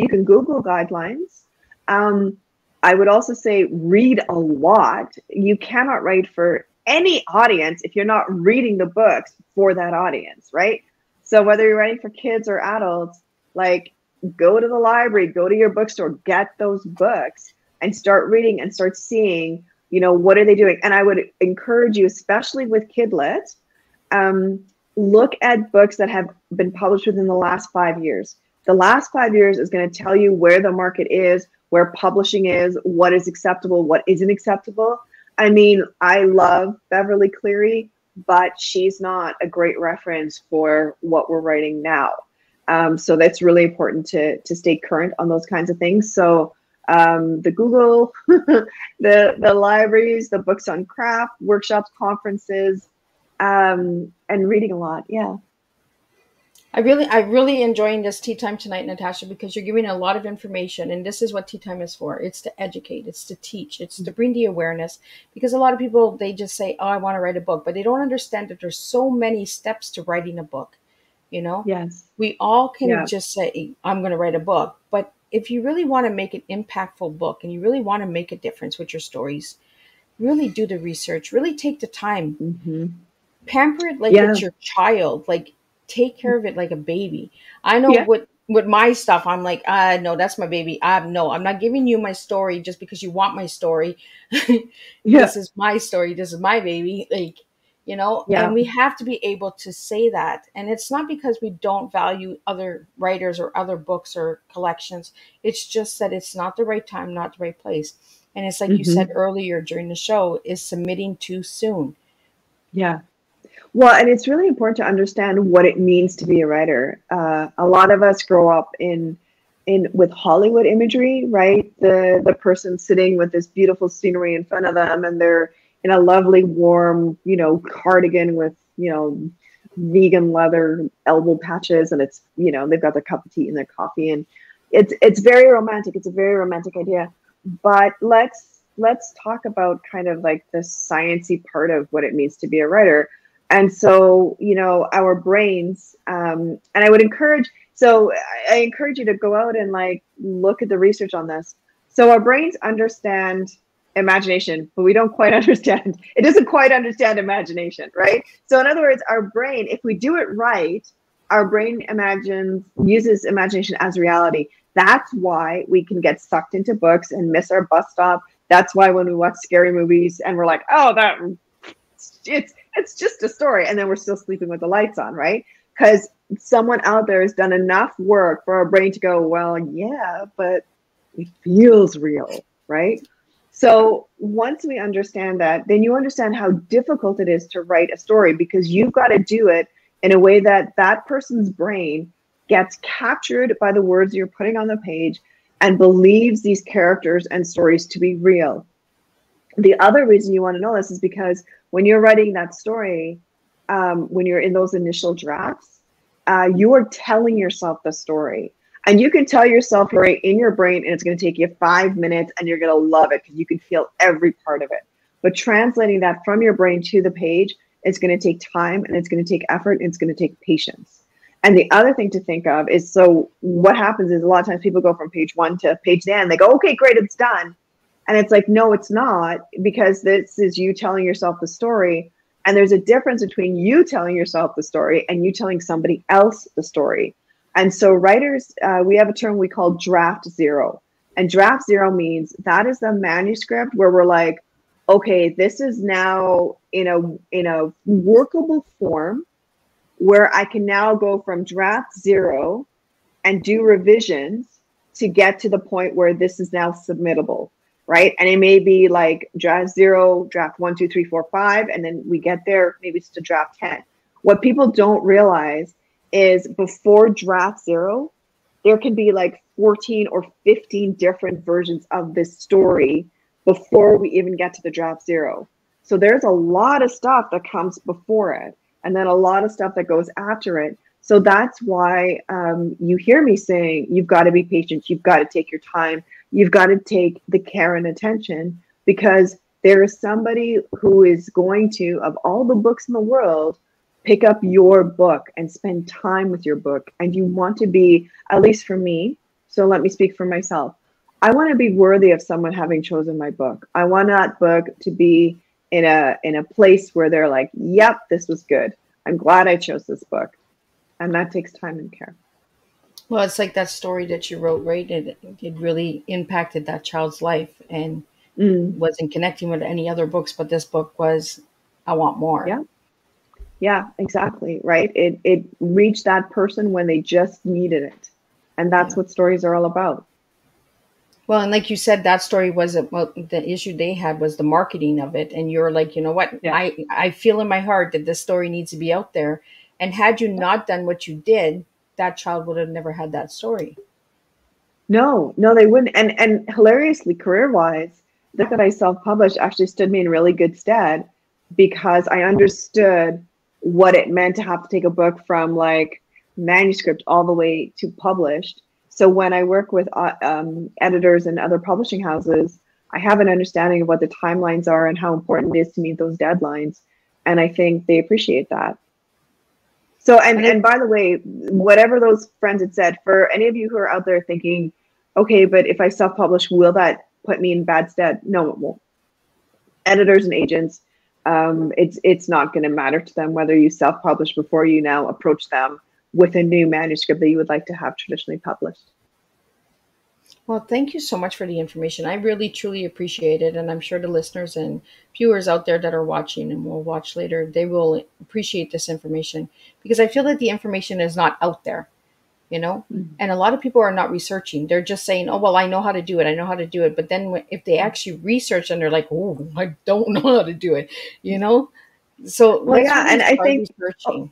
can Google guidelines. I would also say read a lot. You cannot write for any audience if you're not reading the books for that audience, right? So whether you're writing for kids or adults, like, go to the library, go to your bookstore, get those books and start reading and start seeing, what are they doing? And I would encourage you, especially with Kidlit, look at books that have been published within the last 5 years. The last 5 years is going to tell you where the market is, where publishing is, what is acceptable, what isn't acceptable. I mean, I love Beverly Cleary, but she's not a great reference for what we're writing now. So that's really important to stay current on those kinds of things. So the Google, the libraries, the books on craft, workshops, conferences, and reading a lot. Yeah. I really enjoying this tea time tonight, Natasha, because you're giving a lot of information, and this is what tea time is for. It's to educate, it's to teach, it's to bring the awareness. Because a lot of people, they just say, "Oh, I want to write a book," but they don't understand that there's so many steps to writing a book. Yes. We all can Yeah. just say, "I'm going to write a book," but if you really want to make an impactful book and you really want to make a difference with your stories, really do the research, really take the time, Hmm. pamper it like Yeah. it's your child, like take care of it like a baby. I know Yeah. with my stuff, I'm like, no, that's my baby. No, I'm not giving you my story just because you want my story. Yeah. This is my story, this is my baby, like, and Yeah. we have to be able to say that. And it's not because we don't value other writers or other books or collections. It's just that it's not the right time, not the right place. And it's like you said Hmm. earlier during the show, is submitting too soon. Yeah. Well, and it's really important to understand what it means to be a writer. A lot of us grow up in with Hollywood imagery, right? The person sitting with this beautiful scenery in front of them, and they're in a lovely warm, you know, cardigan with, you know, vegan leather elbow patches, and it's, you know, they've got their cup of tea and their coffee, and it's very romantic. It's a very romantic idea. But let's talk about kind of like the sciencey part of what it means to be a writer. And so, you know, our brains, and I would encourage, so I encourage you to go out and like look at the research on this. So our brains understand imagination, but we don't quite understand, it doesn't quite understand imagination, right? So in other words, our brain, if we do it right, our brain uses imagination as reality. That's why we can get sucked into books and miss our bus stop. That's why when we watch scary movies and we're like, oh, it's just a story, and then we're still sleeping with the lights on, right? Because someone out there has done enough work for our brain to go, well, yeah, but it feels real, right? So once we understand that, then you understand how difficult it is to write a story, because you've got to do it in a way that that person's brain gets captured by the words you're putting on the page and believes these characters and stories to be real. The other reason you want to know this is because when you're writing that story, when you're in those initial drafts, you are telling yourself the story. And you can tell yourself right in your brain, and it's going to take you 5 minutes, and you're going to love it because you can feel every part of it. But translating that from your brain to the page, it's going to take time, and it's going to take effort, and it's going to take patience. And the other thing to think of is, so what happens is a lot of times people go from page 1 to page 10, they go, okay, great, it's done. And it's like, no, it's not, because this is you telling yourself the story. And there's a difference between you telling yourself the story and you telling somebody else the story. And so writers, we have a term we call draft zero. And draft zero means that is the manuscript where we're like, okay, this is now in a workable form where I can now go from draft zero and do revisions to get to the point where this is now submittable, right? And it may be like draft 0, draft 1, 2, 3, 4, 5, and then we get there, maybe it's to draft 10. What people don't realize is before draft 0, there can be like 14 or 15 different versions of this story before we even get to the draft 0. So there's a lot of stuff that comes before it, and then a lot of stuff that goes after it. So that's why you hear me saying, you've got to be patient. You've got to take your time. You've got to take the care and attention, because there is somebody who is going to, of all the books in the world, pick up your book and spend time with your book. And you want to be, at least for me, so let me speak for myself, I want to be worthy of someone having chosen my book. I want that book to be in a place where they're like, yep, this was good. I'm glad I chose this book. And that takes time and care. Well, it's like that story that you wrote, right? It really impacted that child's life and wasn't connecting with any other books, but this book was, I want more. Yeah. Yeah, exactly. Right. It reached that person when they just needed it. And that's what stories are all about. Well, and like you said, that story was, the issue they had was the marketing of it. And you're like, you know what? Yeah. I feel in my heart that this story needs to be out there. And had you not done what you did, that child would have never had that story. No, they wouldn't. And hilariously, career-wise, the fact that I self-published actually stood me in really good stead, because I understood what it meant to have to take a book from like manuscript all the way to published. So when I work with editors and other publishing houses, I have an understanding of what the timelines are and how important it is to meet those deadlines. And I think they appreciate that. So, and by the way, whatever those friends had said, for any of you who are out there thinking, okay, but if I self-publish, will that put me in bad stead? No, it won't. Editors and agents, it's not going to matter to them whether you self-publish before you now approach them with a new manuscript that you would like to have traditionally published. Well, thank you so much for the information. I really, truly appreciate it. And I'm sure the listeners and viewers out there that are watching and will watch later, they will appreciate this information, because I feel that the information is not out there, you know, and a lot of people are not researching. They're just saying, oh, well, I know how to do it. I know how to do it. But then if they actually research and they're like, oh, I don't know how to do it, you know? So yeah, and I think researching.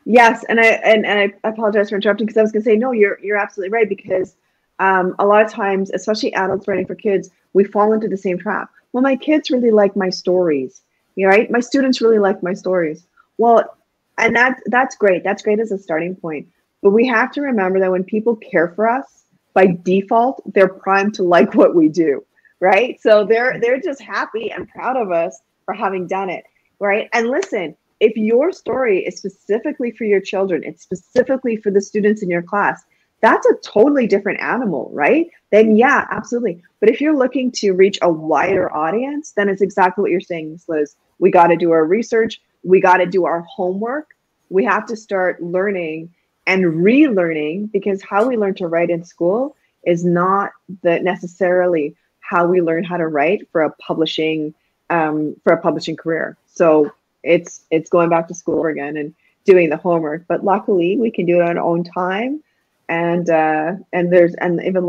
Yes, and I apologize for interrupting, because I was going to say, no, you're absolutely right, because a lot of times, especially adults writing for kids, we fall into the same trap. Well, my kids really like my stories, right? My students really like my stories. Well, and that's great. That's great as a starting point. But we have to remember that when people care for us, by default, they're primed to like what we do, right? So they're just happy and proud of us for having done it, right? And listen, if your story is specifically for your children, it's specifically for the students in your class, that's a totally different animal, right? Then yeah, absolutely. But if you're looking to reach a wider audience, then it's exactly what you're saying, Ms. Liz. We got to do our research. We got to do our homework. We have to start learning and relearning, because how we learn to write in school is not necessarily how we learn how to write for a publishing career. So it's going back to school again and doing the homework. But luckily, we can do it on our own time, and even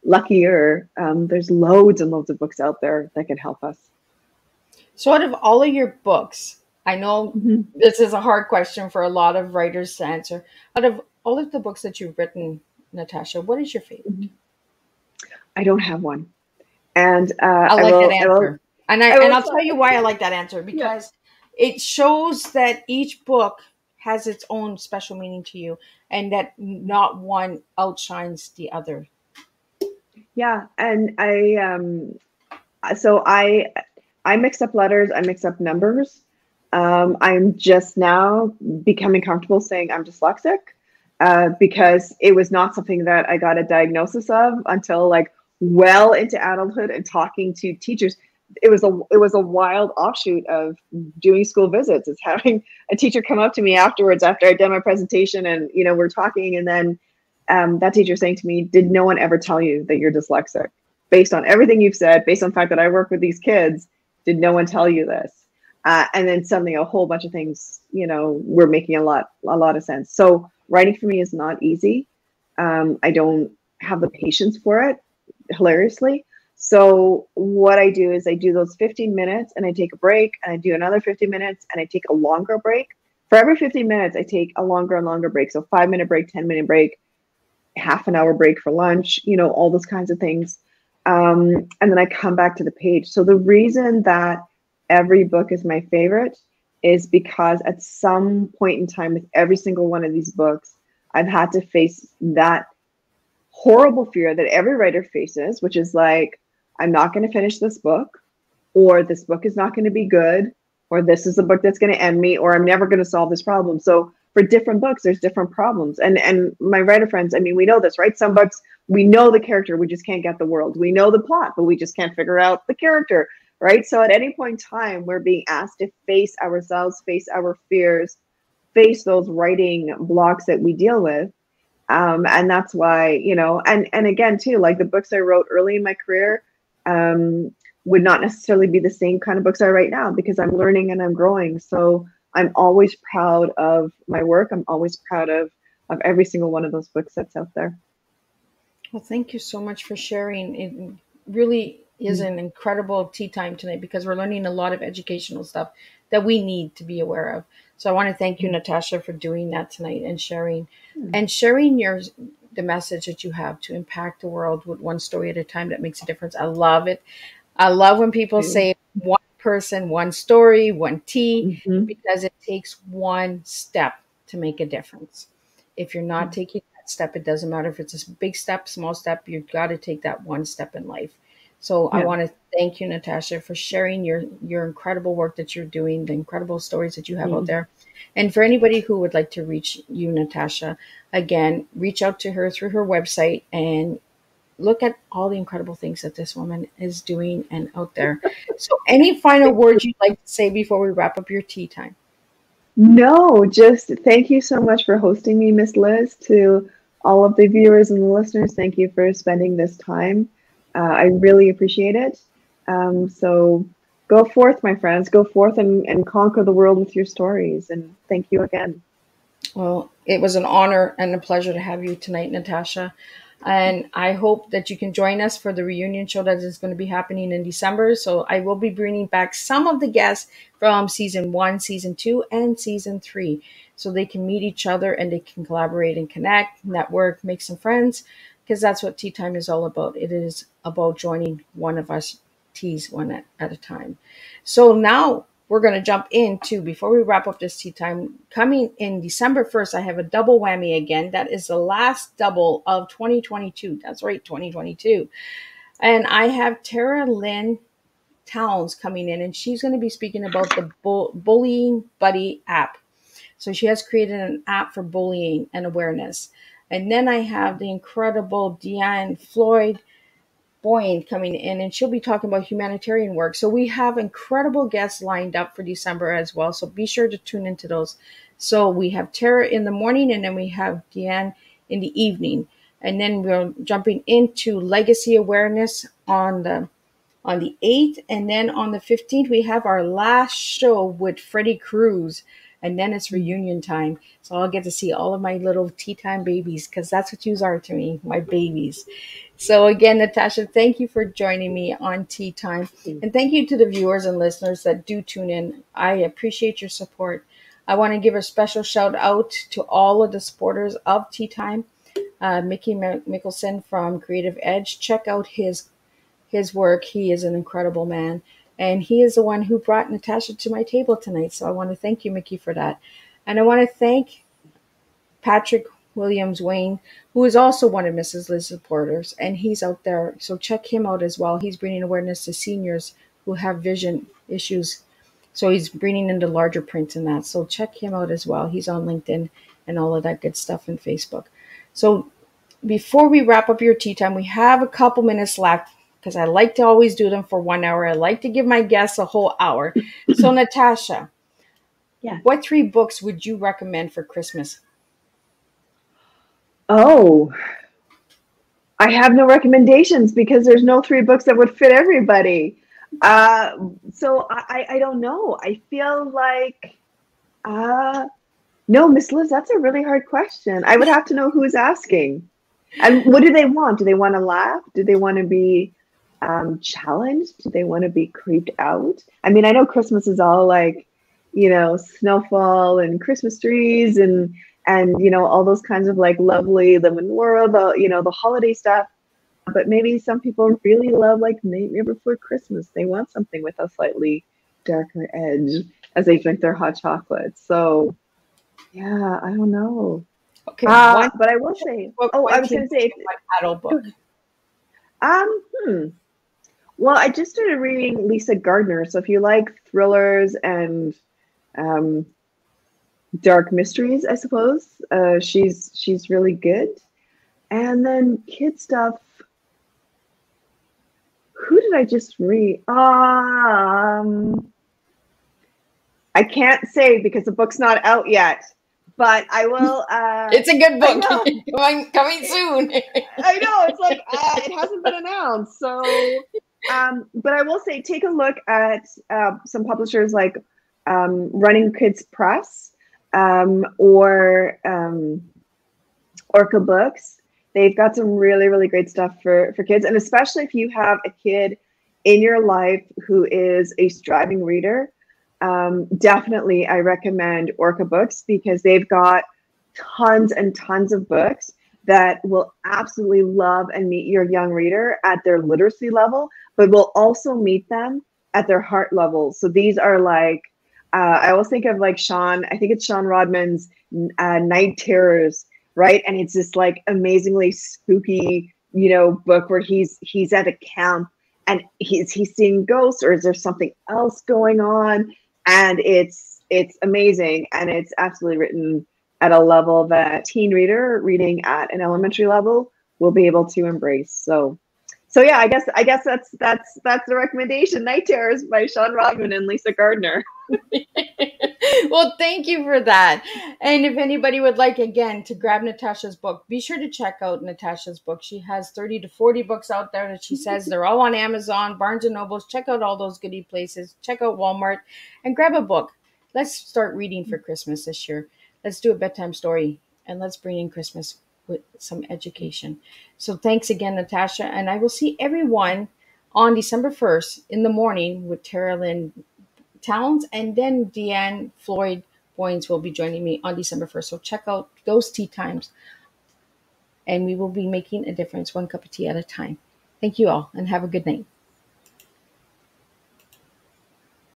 luckier, there's loads and loads of books out there that can help us. So out of all of your books, I know this is a hard question for a lot of writers to answer. Out of all of the books that you've written, Natasha, what is your favorite? I don't have one. And I like that answer. I'll tell you why I like that answer, because it shows that each book has its own special meaning to you, and that not one outshines the other. Yeah, and I mix up letters, I mix up numbers. I'm just now becoming comfortable saying I'm dyslexic, because it was not something that I got a diagnosis of until like well into adulthood and talking to teachers. It was a wild offshoot of doing school visits. It's having a teacher come up to me afterwards after I'd done my presentation, and we're talking, and then that teacher saying to me, "Did no one ever tell you that you're dyslexic? Based on everything you've said, based on the fact that I work with these kids, did no one tell you this?" And then suddenly a whole bunch of things, were making a lot of sense. So writing for me is not easy. I don't have the patience for it, hilariously. So what I do is I do those 15 minutes and I take a break, and I do another 15 minutes and I take a longer break. For every 15 minutes, I take a longer and longer break. So 5-minute break, 10-minute break, half an hour break for lunch, all those kinds of things. And then I come back to the page. So the reason that every book is my favorite is because at some point in time with every single one of these books, I've had to face that horrible fear that every writer faces, which is like, I'm not going to finish this book, or this book is not going to be good, or this is a book that's going to end me, or I'm never going to solve this problem. So for different books, there's different problems. And my writer friends, I mean, we know this, right? Some books, we know the character, we just can't get the world. We know the plot, but we just can't figure out the character, right? So at any point in time, we're being asked to face ourselves, face our fears, face those writing blocks that we deal with. And that's why, and again, too, like the books I wrote early in my career would not necessarily be the same kind of books I write now, because I'm learning and I'm growing. So I'm always proud of my work. I'm always proud of every single one of those books that's out there. Well, thank you so much for sharing. It really is an incredible tea time tonight, because we're learning a lot of educational stuff that we need to be aware of. So I want to thank you, Natasha, for doing that tonight and sharing the message that you have to impact the world with one story at a time that makes a difference. I love it. I love when people say one person, one story, one tea, because it takes one step to make a difference. If you're not taking that step, it doesn't matter if it's a big step, small step, you've got to take that one step in life. So I want to thank you, Natasha, for sharing your incredible work that you're doing, the incredible stories that you have out there. And for anybody who would like to reach you, Natasha, again, reach out to her through her website and look at all the incredible things that this woman is doing and out there. So any final words you'd like to say before we wrap up your tea time? No, just thank you so much for hosting me, Miss Liz. To all of the viewers and the listeners, thank you for spending this time. I really appreciate it. So go forth, my friends. Go forth and conquer the world with your stories. And thank you again. Well, it was an honor and a pleasure to have you tonight, Natasha. And I hope that you can join us for the reunion show that is going to be happening in December. So I will be bringing back some of the guests from season 1, season 2, and season 3. So they can meet each other and they can collaborate and connect, network, make some friends. because that's what tea time is all about. It is about joining one of us teas one at a time. So now we're going to jump into, before we wrap up this tea time, coming in December 1st, I have a double whammy again. That is the last double of 2022. That's right, 2022. And I have Tara Lynn Towns coming in, and she's going to be speaking about the Bullying Buddy app. So she has created an app for bullying and awareness. And then I have the incredible Deanne Floyd Boyne coming in, and she'll be talking about humanitarian work. So we have incredible guests lined up for December as well. So be sure to tune into those. So we have Tara in the morning, and then we have Deanne in the evening. And then we're jumping into legacy awareness on the 8th, and then on the 15th we have our last show with Freddie Cruz, and then it's reunion time. So I'll get to see all of my little tea time babies, because that's what yous are to me, my babies. So again, Natasha, thank you for joining me on Tea Time, and thank you to the viewers and listeners that do tune in. I appreciate your support. I want to give a special shout out to all of the supporters of Tea Time. Mickey Mickelson from Creative Edge, check out his work. He is an incredible man, and he is the one who brought Natasha to my table tonight. So I want to thank you, Mickey, for that. And I want to thank Patrick Williams Wayne, who is also one of Mrs. Liz's supporters, and he's out there. So check him out as well. He's bringing awareness to seniors who have vision issues. So he's bringing in the larger print in that. So check him out as well. He's on LinkedIn and all of that good stuff and Facebook. So before we wrap up your tea time, we have a couple minutes left, because I like to always do them for 1 hour. I like to give my guests a whole hour. So Natasha, what 3 books would you recommend for Christmas? Oh, I have no recommendations, because there's no 3 books that would fit everybody. So I don't know. I feel like, no, Miss Liz, that's a really hard question. I would have to know who's asking. And what do they want? Do they want to laugh? Do they want to be challenged? Do they want to be creeped out? I mean, I know Christmas is all like, snowfall and Christmas trees and all those kinds of like lovely live in the world, the holiday stuff. But maybe some people really love like Nightmare Before Christmas. They want something with a slightly darker edge as they drink their hot chocolate. So yeah, I don't know. Okay, but I will say, I was going to say, adult book. Well, I just started reading Lisa Gardner. So if you like thrillers and dark mysteries, I suppose, she's really good. And then kid stuff. Who did I just read? I can't say because the book's not out yet. But I will. It's a good book. coming soon. I know. It's like it hasn't been announced. So, but I will say, take a look at some publishers like Running Kids Press or Orca Books. They've got some really, really great stuff for kids, and especially if you have a kid in your life who is a striving reader. Definitely, I recommend Orca Books, because they've got tons and tons of books that will absolutely love and meet your young reader at their literacy level, but will also meet them at their heart level. So these are like, I always think of like I think it's Sean Rodman's Night Terrors, right? And it's this like amazingly spooky, book where he's at a camp and he's seeing ghosts, or is there something else going on? And it's amazing, and it's absolutely written at a level that teen reader reading at an elementary level will be able to embrace. So yeah, I guess that's the recommendation. Night Terrors by Sean Rodman and Lisa Gardner. Well, thank you for that. And if anybody would like, again, to grab Natasha's book, be sure to check out Natasha's book. She has 30 to 40 books out there that she says they're all on Amazon, Barnes and Nobles. Check out all those goodie places. Check out Walmart and grab a book. Let's start reading for Christmas this year. Let's do a bedtime story, and let's bring in Christmas with some education. So thanks again, Natasha. And I will see everyone on December 1st in the morning with Tara Lynn Towns, and then Deanne Floyd Boynes will be joining me on December 1st. So check out those tea times. and we will be making a difference one cup of tea at a time. Thank you all, and have a good night.